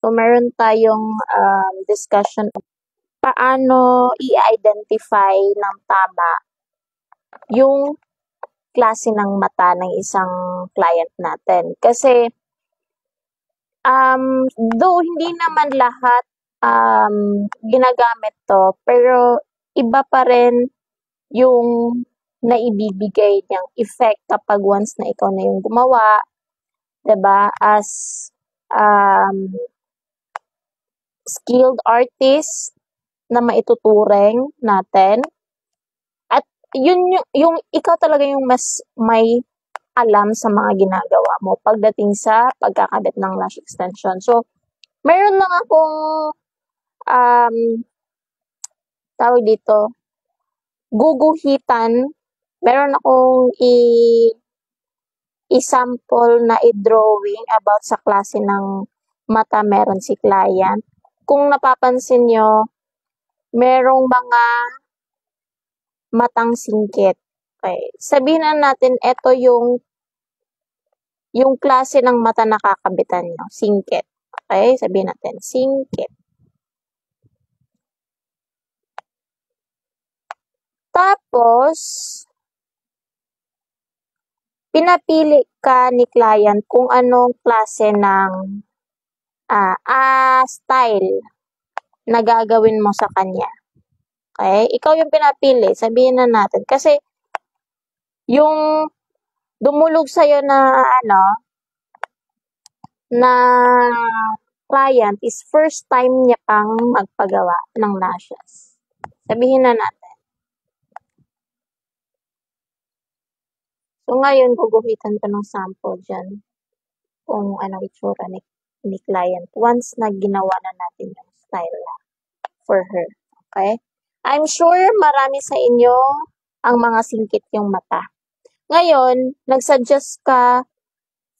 So, meron tayong discussion paano i-identify ng tama yung klase ng mata ng isang client natin. Kasi, though hindi naman lahat ginagamit to, pero iba pa rin yung naibibigay niyang effect kapag once na ikaw na yung gumawa, 'di ba? As skilled artist na maituturing natin. At yun yung ikaw talaga yung mas may alam sa mga ginagawa mo pagdating sa pagkakabit ng lash extension. So, meron lang akong tawag dito, guguhitan. Meron akong i-sample na i-drawing about sa klase ng mata meron si client. Kung napapansin nyo, merong mga matang singkit. Okay. Sabihin na natin, ito yung klase ng mata na kakabitan nyo. Singkit. Okay? Sabihin natin, singkit. Tapos, pinapili ka ni client kung anong klase ng style na gagawin mo sa kanya. Okay? Ikaw yung pinapili. Sabihin na natin. Kasi, yung dumulog sa'yo na na client is first time niya pang magpagawa ng lashes. Sabihin na natin. So, ngayon, guguhitan ko ng sample dyan kung anong itsura ni client once na ginawa na natin yung style na for her. Okay? I'm sure marami sa inyo ang mga singkit yung mata. Ngayon, nagsuggest ka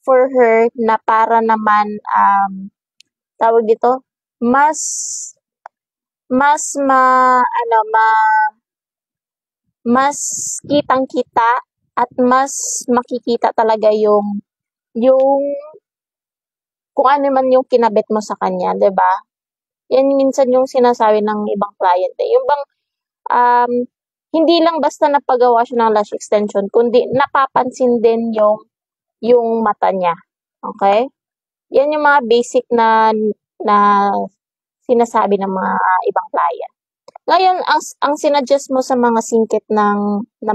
for her na para naman, tawag dito, mas kitang-kita at mas makikita talaga yung kung ano man yung kinabit mo sa kanya, 'di ba? Yan minsan yung sinasabi ng ibang client. Yung bang hindi lang basta napagawa siya ng lash extension, kundi napapansin din yung mata niya. Okay? Yan yung mga basic na sinasabi ng mga ibang client. Ngayon, ang sinuggest mo sa mga singkit na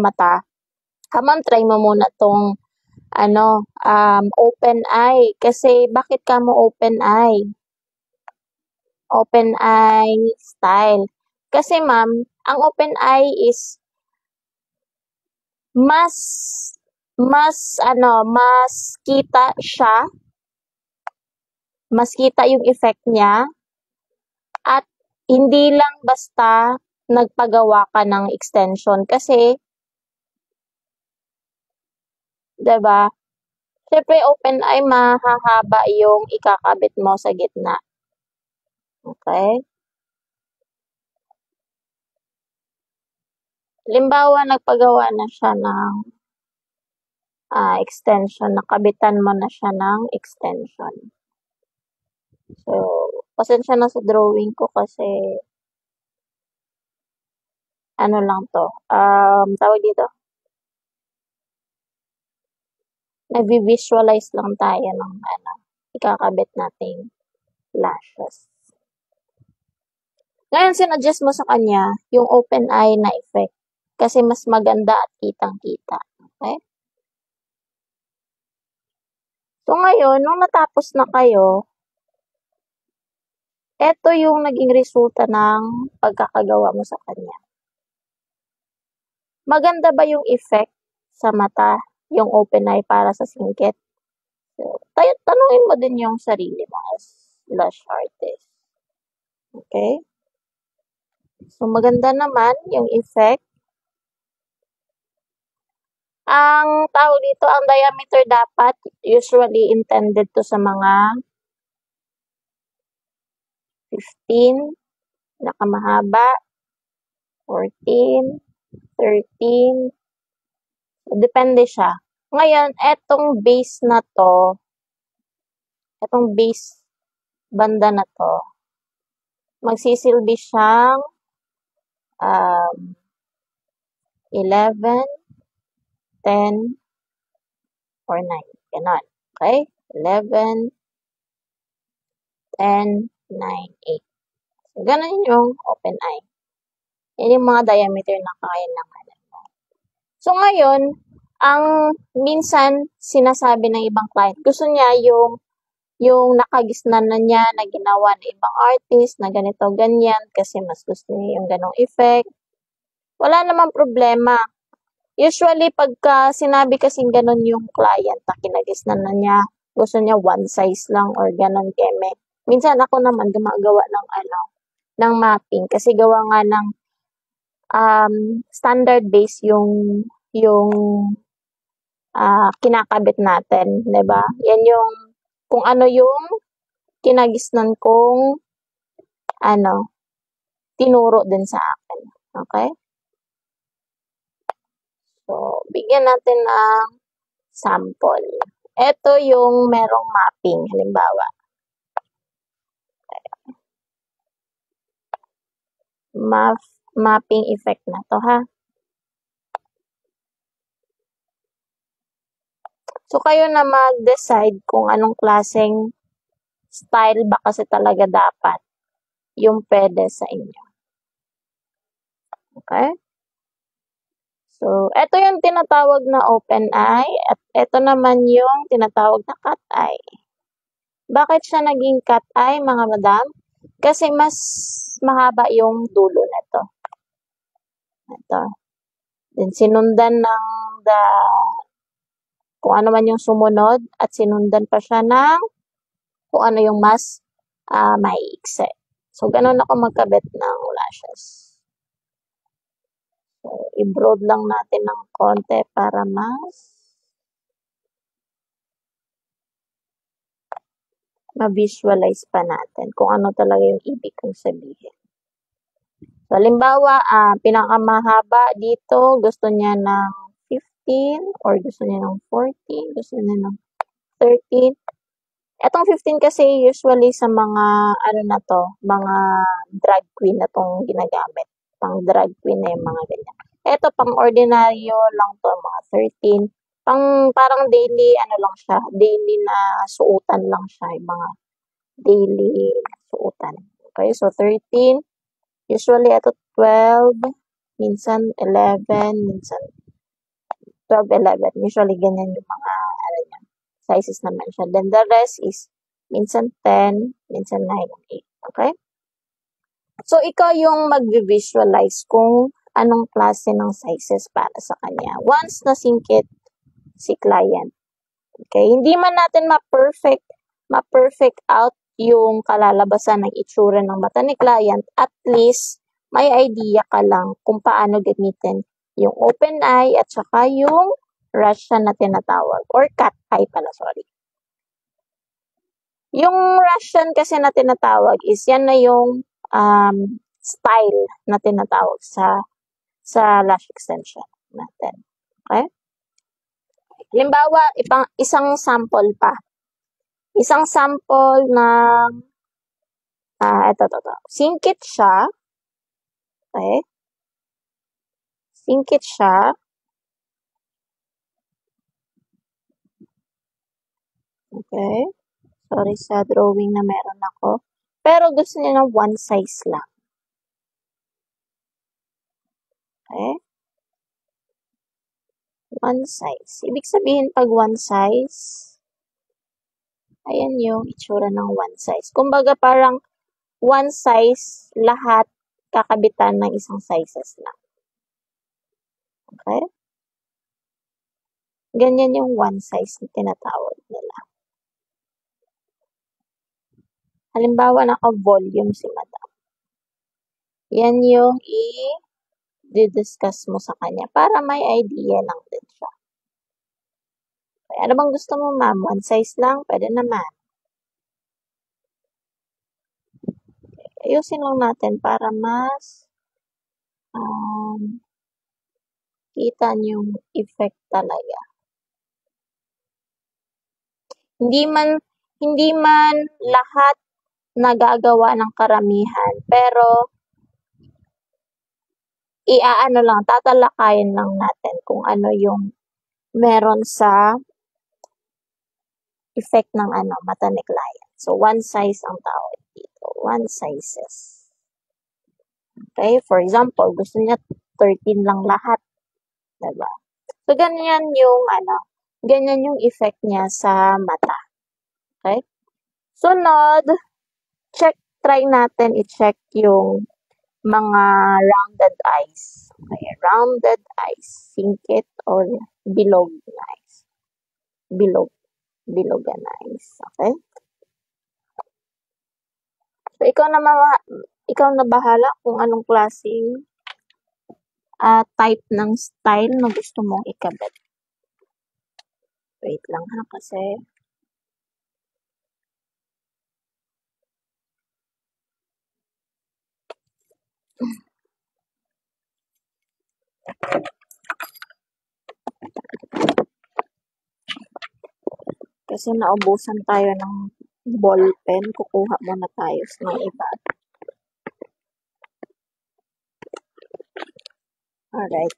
mata, ma'am, try mo muna tong open eye. Kasi bakit ka mo open eye? Open eye style. Kasi ma'am, ang open eye is mas kita siya, mas kita yung effect niya, at hindi lang basta nagpagawa ka ng extension. Kasi, 'di ba? Syempre, open eye, mahahaba yung ikakabit mo sa gitna. Okay? Halimbawa, nagpagawa na siya ng extension, nakabitan mo na siya ng extension. So, pasensya na sa drawing ko kasi lang to, tawag dito, nag-visualize lang tayo ng ikakabit nating lashes. Ngayon, sinuggest mo sa kanya yung open eye na effect kasi mas maganda at kitang-kita. Okay? So, ngayon, nung natapos na kayo, eto yung naging resulta ng pagkakagawa mo sa kanya. Maganda ba yung effect sa mata, yung open eye para sa singkit? So, tanungin mo din yung sarili mo as lash artist. Okay? So, maganda naman yung effect. Ang tawag dito, ang diameter dapat usually intended to sa mga 15, nakamahaba, 14, 13, depende siya. Ngayon, etong base na to, etong base banda na 'to, magsisilbi siyang, 11, 10, or 9, gano'n. Okay? 11, 10, 9, 8. So, gano'n yung open eye. Yan yung mga diameter na kaya ng ano mo. So, ngayon, ang minsan sinasabi ng ibang client, gusto niya yung nakagisnan na niya na ginawa ng ibang artist na ganito, ganyan, kasi mas gusto niya yung ganong effect. Wala namang problema. Usually, pagka sinabi kasing ganon yung client na kinagisnan na niya, gusto niya one size lang or ganon keme. Minsan ako naman gumagawa ng mapping kasi gawa nga ng standard base yung kinakabit natin, 'di ba? Yan yung kung ano yung kinagisnan kong tinuro din sa akin. Okay? So, bigyan natin ng sample. Ito yung merong mapping, halimbawa. Mapping effect na to, ha? So, kayo na mag-decide kung anong klaseng style ba kasi talaga dapat yung pwede sa inyo. Okay? So, ito yung tinatawag na open eye at ito naman yung tinatawag na cat eye. Bakit siya naging cat eye, mga madam? Kasi mas mahaba yung dulo nito. Ito. Then, sinundan ng kung ano man yung sumunod at sinundan pa siya ng kung ano yung mas maiikse. So, ganun ako magkabit ng lashes. So, i-broad lang natin ng konti para mas ma-visualize pa natin kung ano talaga yung ibig kong sabihin. So, halimbawa, pinakamahaba dito, gusto niya ng 15 or gusto niya ng 14, gusto niya ng 13. Etong 15 kasi usually sa mga mga drag queen na tong ginagamit. Pang drag queen na yung mga ganyan. Ito pang ordinaryo lang to, mga 13. Parang daily lang siya, daily na suotan lang siya, yung mga daily suotan. Okay, so 13. Usually ito 12, minsan 11, minsan 12, 11. Usually ganyan yung mga sizes naman siya. Then the rest is minsan 10, minsan 9, 8. Okay? So, ikaw yung mag-visualize kung anong klase ng sizes para sa kanya. Once nasingkit si client. Okay? Hindi man natin ma-perfect out yung kalalabasan ng itsura ng mata ni client, at least may idea ka lang kung paano gamitin yung open eye at saka yung Russian na tinatawag or cat eye pala, sorry. Yung Russian kasi na tinatawag is yan na yung style na tinatawag sa lash extension natin. Okay? Halimbawa, isang sample pa. Isang sample ng ito. Singkit siya. Okay? Singkit siya. Okay? Sorry sa drawing na meron ako. Pero gusto niya ng one size lang. Okay? One size. Ibig sabihin pag one size, ayan yung itsura ng one size. Kumbaga parang one size lahat kakabitan ng isang sizes lang. Okay? Ganyan yung one size na tinatawag nila. Halimbawa, naka-volume si madam. Yan yung i-discuss mo sa kanya para may idea lang din siya. Okay, ano bang gusto mo, ma'am? One size lang? Pwede naman. Ayusin lang natin para mas kita niyo yung effect talaga. Hindi man lahat nagagawa ng karamihan. Pero, tatalakayin lang natin kung ano yung meron sa effect ng mata ni client. So, one size ang tawag dito. One sizes. Okay? For example, gusto niya 13 lang lahat. Diba? So, ganyan yung effect niya sa mata. Okay? Sunod, try natin i-check yung mga rounded eyes. Okay, rounded eyes, singkit or bilog na eyes. Bilogan eyes. Okay? So, ikaw na bahala kung anong klaseng type ng style na gusto mong ikabit. Wait lang ha, kasi naubusan tayo ng ballpen. Kukuha muna tayo ng iba. Alright.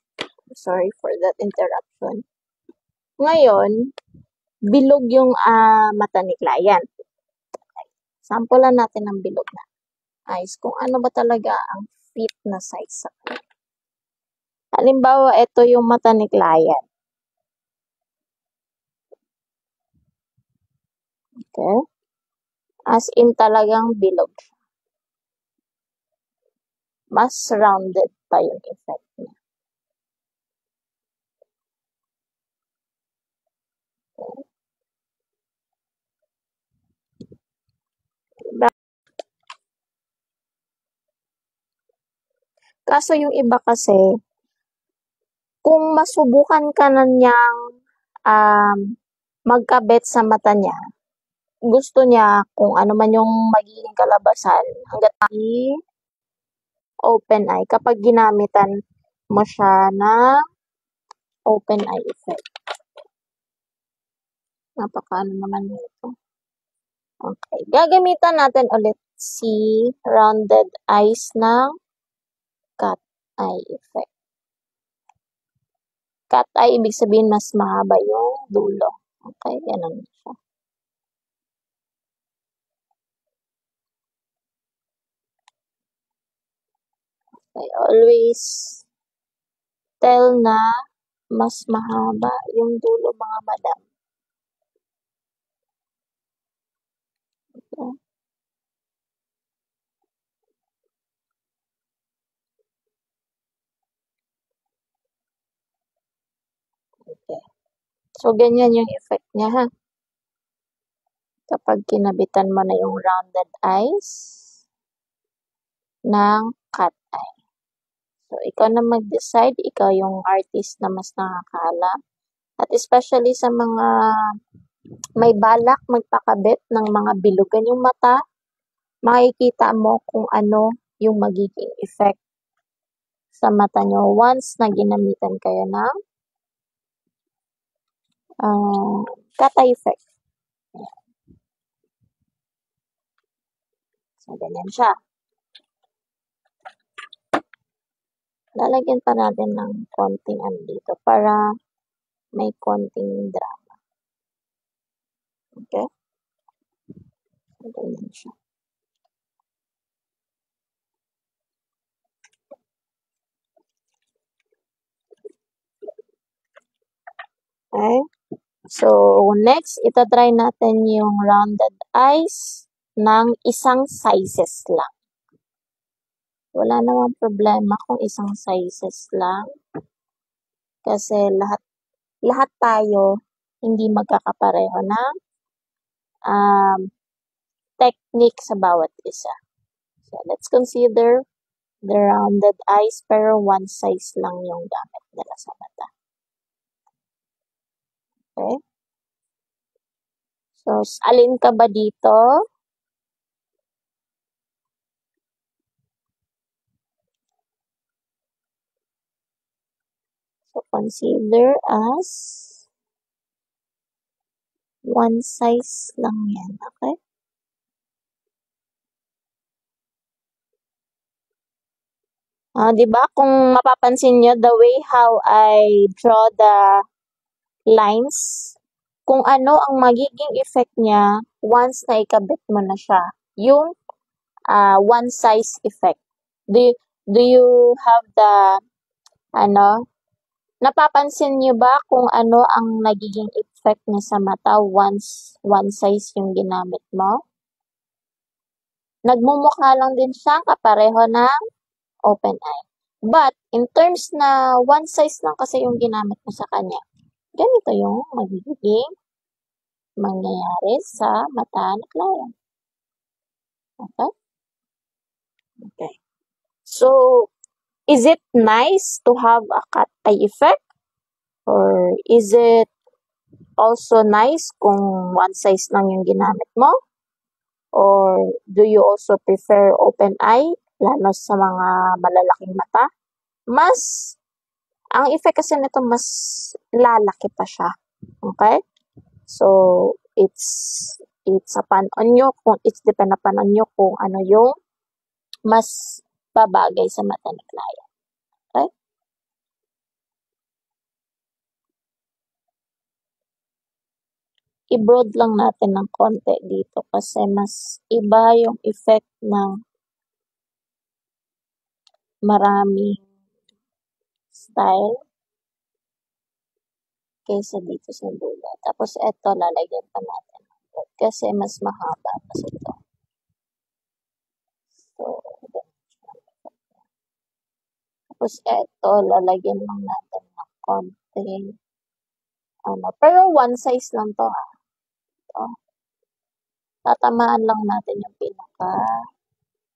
Sorry for that interruption. Ngayon, bilog yung mata ni client. Sampulan natin ng bilog na eyes kung ano ba talaga ang fit na size sa kanya. Halimbawa, ito yung mata ni client. Okay? As in talagang bilog. Mas rounded pa yung effect niya. Okay? Kaso yung iba kasi, kung masubukan ka na niyang magkabit sa mata niya, gusto niya kung ano man yung magiging kalabasan hanggat open eye kapag ginamitan mo siya na open eye effect. Napakaano naman nito. Okay. Gagamitan natin ulit si rounded eyes ng cat eye effect. Cat eye, ibig sabihin mas mahaba yung dulo. Okay, ganun siya. Okay, always tell na mas mahaba yung dulo, mga madam. Okay. Okay. So, ganyan yung effect niya, ha? Kapag kinabitan mo na yung rounded eyes ng cat eye. So, ikaw na mag-decide. Ikaw yung artist na mas nakakaalam. At especially sa mga may balak magpakabit ng mga bilugan yung mata, makikita mo kung ano yung magiging effect sa mata nyo once na ginamitan kayo ng cat eye effect. So, ganyan siya. Lalagyan pa natin ng konting dito para may konting drama. Okay? So, ganyan siya. Okay? So, next, itatry natin yung rounded eyes ng isang sizes lang. Wala namang problema kung isang sizes lang. Kasi lahat tayo hindi magkakapareho ng technique sa bawat isa. So, let's consider the rounded eyes pero one size lang yung gamit nila sa mata. Okay? So, alin ka ba dito? So, consider as one size lang yan. Okay? 'Di ba kung mapapansin niyo the way how I draw the lines, kung ano ang magiging effect niya once na ikabit mo na siya, yung one size effect. Do you have the ano, napapansin niyo ba kung ano ang nagiging effect niya sa mata once one size yung ginamit mo? Nagmumukha lang din siyang kapareho ng open eye. But, in terms na one size lang kasi yung ginamit mo sa kanya, ganito yung magiging mangyayari sa mata ni client. Okay? Okay. So, is it nice to have a cat eye effect? Or is it also nice kung one size lang yung ginamit mo? Or do you also prefer open eye, lalo sa mga malalaking mata? Ang effect kasi nito mas lalaki pa siya. Okay? So, it's upon on you, it's depend upon on you kung ano yung mas babagay sa mata ni client. Okay? I-broad lang natin ng konti dito kasi mas iba yung effect ng maraming style kaysa dito sa dulo. Tapos eto, lalagyan pa natin kasi mas mahaba kasi ito. So, tapos eto, lalagyan lang natin ng konting pero one size lang to Ito. Tatamaan lang natin yung pinaka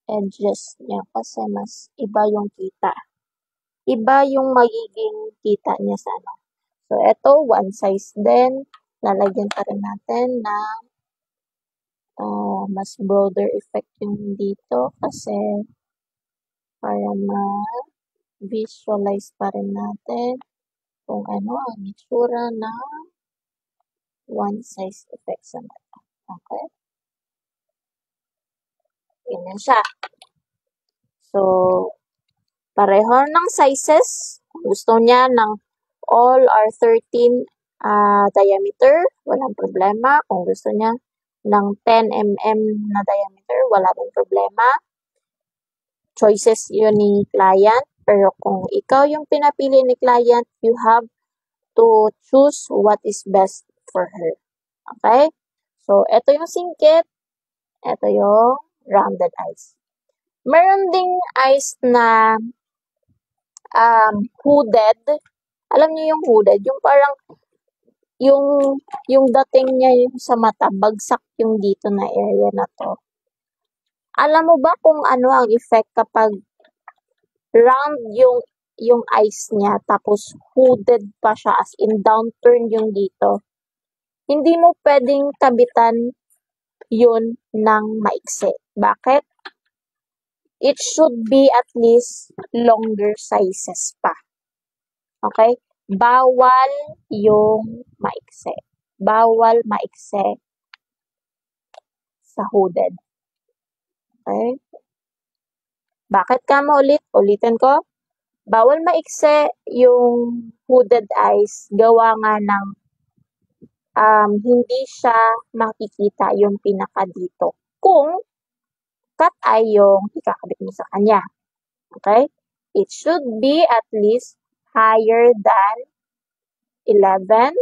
edges niya kasi mas iba yung kita. Iba yung magiging kita niya sa ano. So, eto, one size din. Lalagyan pa rin natin ng mas broader effect yung dito kasi para ma-visualize pa rin natin kung ano ang itsura ng one size effect sa mata. Okay? Ganyan siya. So, pareho ng sizes. Kung gusto niya ng all are 13 diameter, walang problema. Kung gusto niya ng 10 mm na diameter, wala rin problema. Choices yun ni client. Pero kung ikaw yung pinapili ni client, you have to choose what is best for her. Okay? So, ito yung singkit. Ito yung rounded eyes. Meron ding eyes na hooded. Alam niyo yung hooded? Yung parang yung yung dating niya yung sa mata, bagsak yung dito na area na to. Alam mo ba kung ano ang effect kapag round yung eyes niya tapos hooded pa siya as in downturn yung dito? Hindi mo pwedeng kabitan yun ng maiksi. Bakit? It should be at least longer sizes pa. Okay? Bawal yung maiksi. Bawal maiksi sa hooded. Okay? Bakit ka maulit? Ulitin ko. Bawal maiksi yung hooded eyes. Gawa nga ng hindi siya makikita yung pinaka dito. Kung cut eye yung ikakabit mo sa kanya. Okay? It should be at least higher than 11.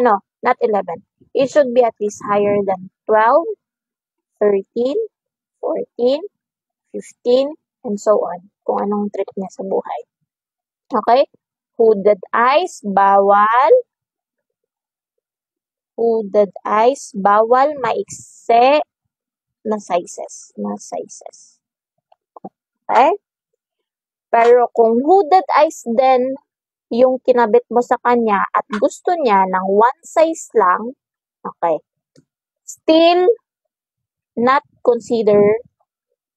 No, not 11. It should be at least higher than 12, 13, 14, 15, and so on. Kung anong trip niya sa buhay. Okay? Hooded eyes, bawal. Hooded eyes, bawal maikse na sizes. Okay? Pero kung hooded eyes din yung kinabit mo sa kanya at gusto niya ng one size lang, okay, still not consider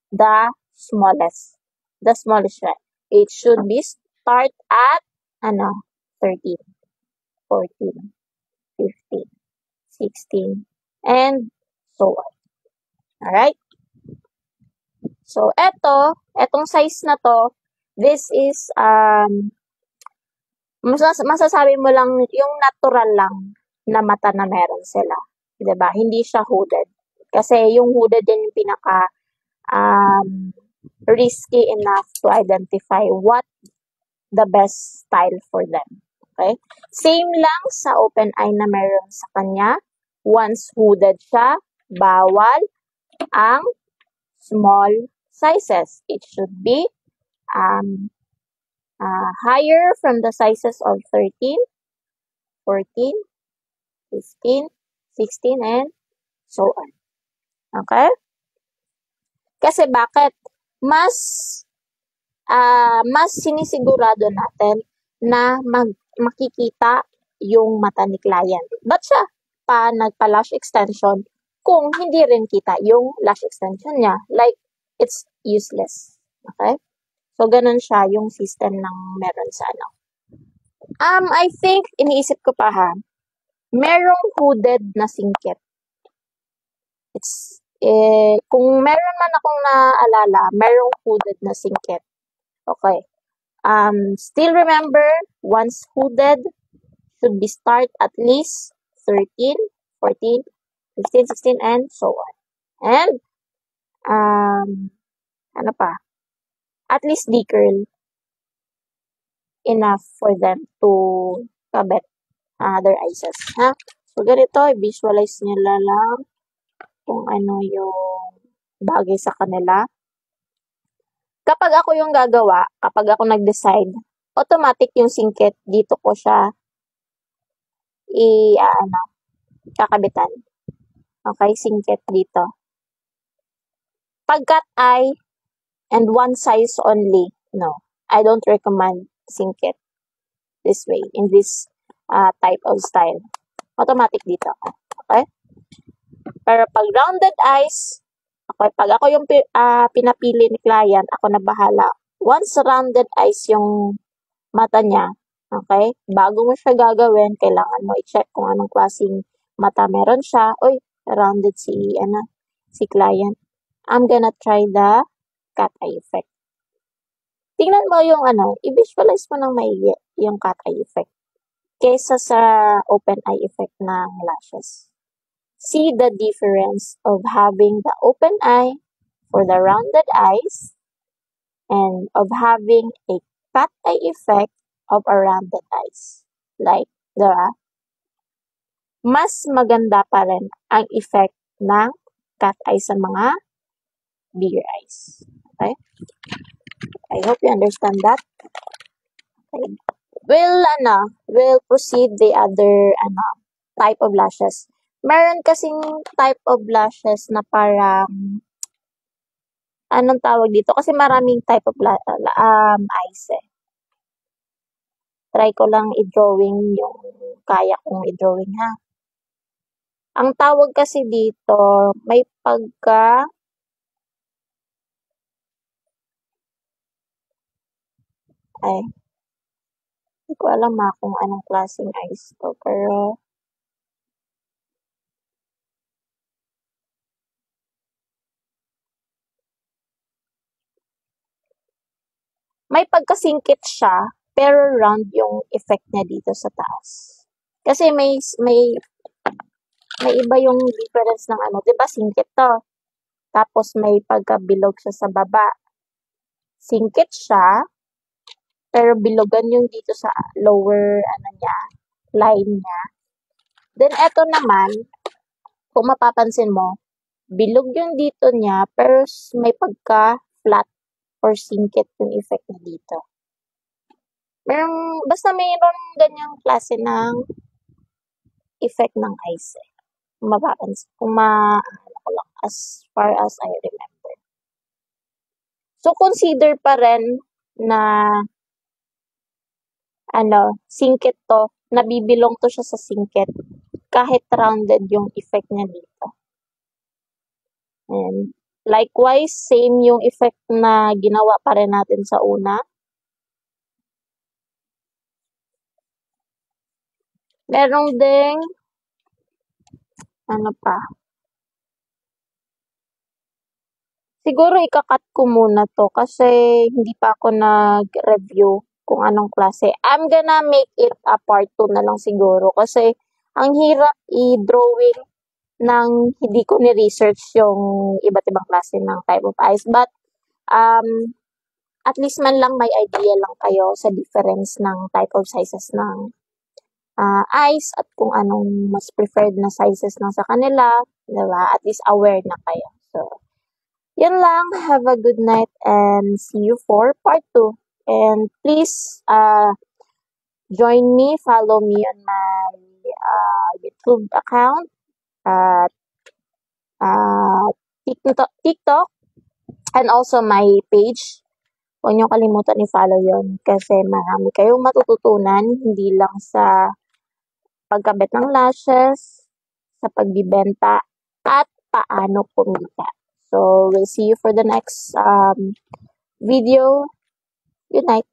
the smallest. The smallest one. It should be start at 13, 14, 15, 16, and so on. Alright? So, etong size na to, This is, masasabi mo lang yung natural lang na mata na meron sila. 'Di ba? Hindi siya hooded. Kasi yung hooded din yung pinaka um, risky enough to identify what the best style for them. Okay? Same lang sa open eye na meron sa kanya. Once hooded siya, bawal ang small sizes. It should be um, higher from the sizes of 13, 14, 15, 16, and so on. Okay? Kasi bakit? Mas mas sinisigurado natin na makikita yung mata ni client. Ba't siya nagpa-lash extension kung hindi rin kita yung lash extension niya? Like, it's useless. Okay? So, ganun siya yung system ng meron sa ano. I think, iniisip ko pa ha, merong hooded na singkit. Kung meron man akong naalala, merong hooded na singkit. Okay. Still remember, once hooded, should be start at least 13, 14, 15, 16, and so on. And, ano pa? At least D-curl enough for them to kabit their eyes. Ha? So, ganito, visualize nyo lang kung ano yung bagay sa kanila. Kapag ako yung gagawa, kapag ako nag-decide, automatic yung singkit, dito ko siya kakabitan. Okay, singkit dito. Pag cat eye and one size only, no. I don't recommend singkit this way, in this type of style. Automatic dito. Okay? Pero pag rounded eyes, okay, pag ako yung pinapili ni client, ako na bahala. Once rounded eyes yung mata niya, okay, bago mo siya gagawin, kailangan mo i-check kung anong klaseng mata meron siya. Uy, rounded si client. I'm gonna try the cat eye effect. Tingnan mo yung i-visualize mo ng maigi yung cat eye effect kesa sa open eye effect ng lashes. See the difference of having the open eye for the rounded eyes and of having a cat eye effect of a rounded eyes. Like, mas maganda pa rin ang effect ng cat eye sa mga bigger eyes. Okay? I hope you understand that. Okay. We'll proceed the other type of lashes. Meron kasing type of lashes na parang anong tawag dito? Kasi maraming type of eyes eh. Try ko lang i-drawing yung kaya kong i-drawing ha. Ang tawag kasi dito, may pagka hindi ko alam kung anong klaseng eyes to, pero may pagkasingkit siya, pero round yung effect niya dito sa taas. Kasi may iba yung difference ng 'di ba singkit to. Tapos may pagkabilog siya sa baba. Singkit siya, pero bilogan yung dito sa lower line niya. Then eto naman, kung mapapansin mo, bilog yung dito niya, pero may pagka-flat or singkit yung effect niya dito. Basta mayroon ganyang klase ng effect ng eyes eh. Kung mapapansin, as far as I remember. So, consider pa rin na singkit to, nabibilong to siya sa singkit kahit rounded yung effect niya dito. And likewise, same yung effect na ginawa pa rin natin sa una. Merong ding siguro ika-cut ko muna 'to kasi hindi pa ako nag-review kung anong klase. I'm gonna make it a part 2 na lang siguro kasi ang hirap i-drawing ng hindi ko ni-research yung iba't ibang klase ng type of eyes. But, um, at least man lang may idea lang kayo sa difference ng type of sizes ng eyes at kung anong mas preferred na sizes ng sa kanila, 'di ba? At least aware na kayo. So, yun lang. Have a good night and see you for part 2. And please join me, follow me on my YouTube account at TikTok and also my page. Huwag niyo kalimutan i-follow yon kasi marami kayong matututunan hindi lang sa pagkabit ng lashes, sa pagbibenta, at paano kumita. So, we'll see you for the next video. Good night.